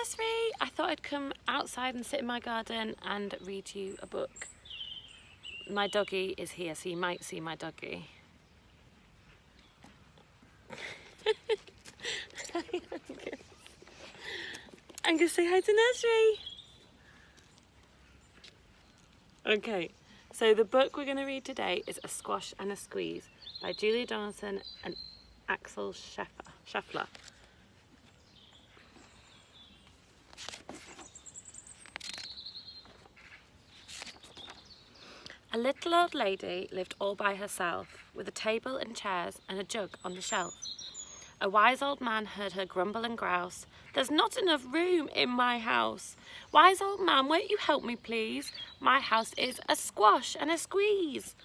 nursery. I thought I'd come outside and sit in my garden and read you a book. My doggy is here, so you might see my doggy. I'm gonna say hi to nursery. Okay, so the book we're gonna read today is A Squash and a Squeeze by Julia Donaldson and Axel Scheffler. A little old lady lived all by herself, with a table and chairs and a jug on the shelf. A wise old man heard her grumble and grouse, "There's not enough room in my house. Wise old man, won't you help me please? My house is a squash and a squeeze."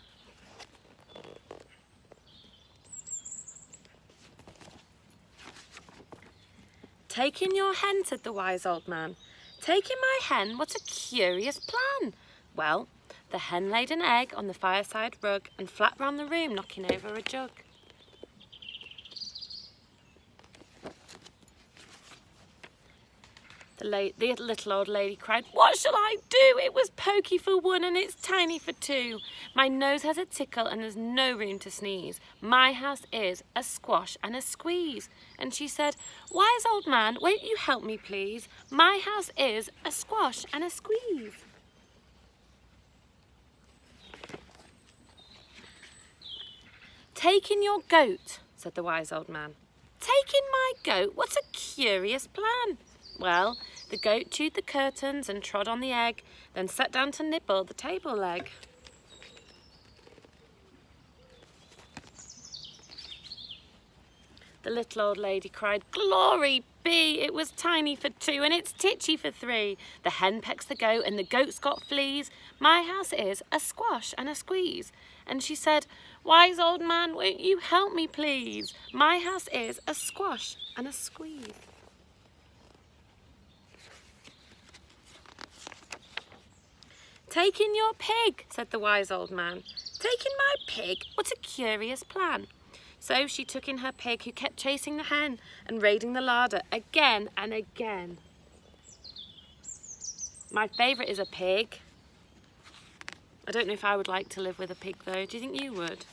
"Take in your hen," said the wise old man. "Take in my hen, what a curious plan." Well, the hen laid an egg on the fireside rug and flapped round the room, knocking over a jug. The little old lady cried, "What shall I do? It was pokey for one and it's tiny for two. My nose has a tickle and there's no room to sneeze. My house is a squash and a squeeze." And she said, "Wise old man, won't you help me please? My house is a squash and a squeeze." "Take in your goat," said the wise old man. "Take in my goat? What a curious plan." Well, the goat chewed the curtains and trod on the egg, then sat down to nibble the table leg. The little old lady cried, "Glory be, it was tiny for two and it's titchy for three. The hen pecks the goat and the goat's got fleas. My house is a squash and a squeeze." And she said, "Wise old man, won't you help me please? My house is a squash and a squeeze." "Take in your pig," said the wise old man. "Take in my pig? What a curious plan." So she took in her pig, who kept chasing the hen and raiding the larder again and again. My favourite is a pig. I don't know if I would like to live with a pig though. Do you think you would?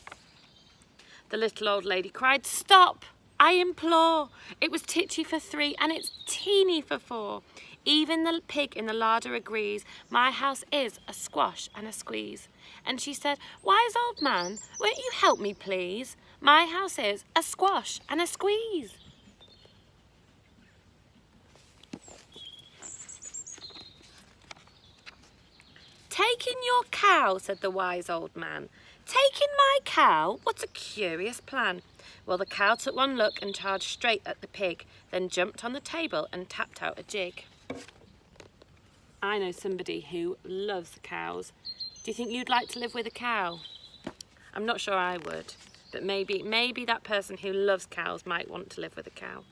The little old lady cried, "Stop, I implore. It was titchy for three and it's teeny for four. Even the pig in the larder agrees. My house is a squash and a squeeze." And she said, "Wise old man, won't you help me please? My house is a squash and a squeeze." "Take in your cow," said the wise old man. "Take in my cow? What a curious plan." Well, the cow took one look and charged straight at the pig, then jumped on the table and tapped out a jig. I know somebody who loves cows. Do you think you'd like to live with a cow? I'm not sure I would, but maybe that person who loves cows might want to live with a cow.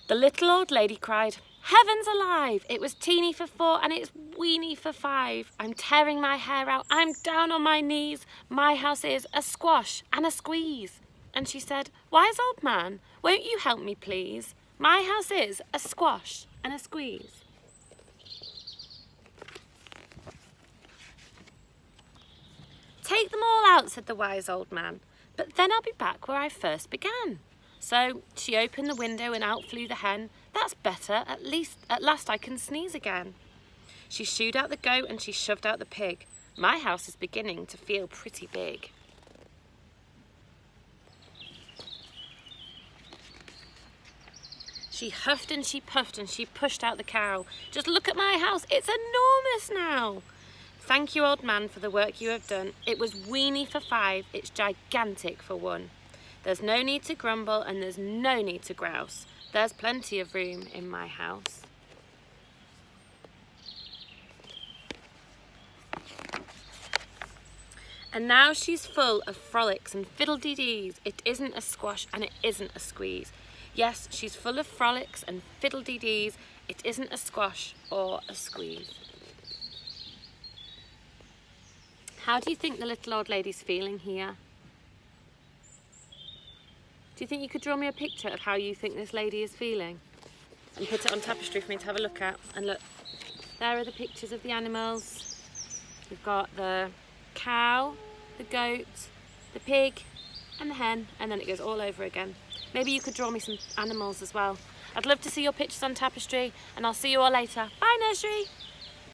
The little old lady cried, "Heavens alive! It was teeny for four and it's weeny for five. I'm tearing my hair out. I'm down on my knees. My house is a squash and a squeeze." And she said, "Wise old man, won't you help me please? My house is a squash and a squeeze." "Take them all out," said the wise old man, "but then I'll be back where I first began." So she opened the window and out flew the hen. "That's better, at last I can sneeze again." She shooed out the goat and she shoved out the pig. My house is beginning to feel pretty big. She huffed and she puffed and she pushed out the cow. "Just look at my house, it's enormous now." "Thank you, old man, for the work you have done. It was weeny for five, it's gigantic for one. There's no need to grumble and there's no need to grouse. There's plenty of room in my house." And now she's full of frolics and fiddle-dee-dees. It isn't a squash and it isn't a squeeze. Yes, she's full of frolics and fiddle-dee-dees. It isn't a squash or a squeeze. How do you think the little old lady's feeling here? Do you think you could draw me a picture of how you think this lady is feeling? and put it on tapestry for me to have a look at. And look, there are the pictures of the animals. We've got the cow, the goat, the pig and the hen, and then it goes all over again. Maybe you could draw me some animals as well. I'd love to see your pictures on tapestry, and I'll see you all later. Bye, nursery!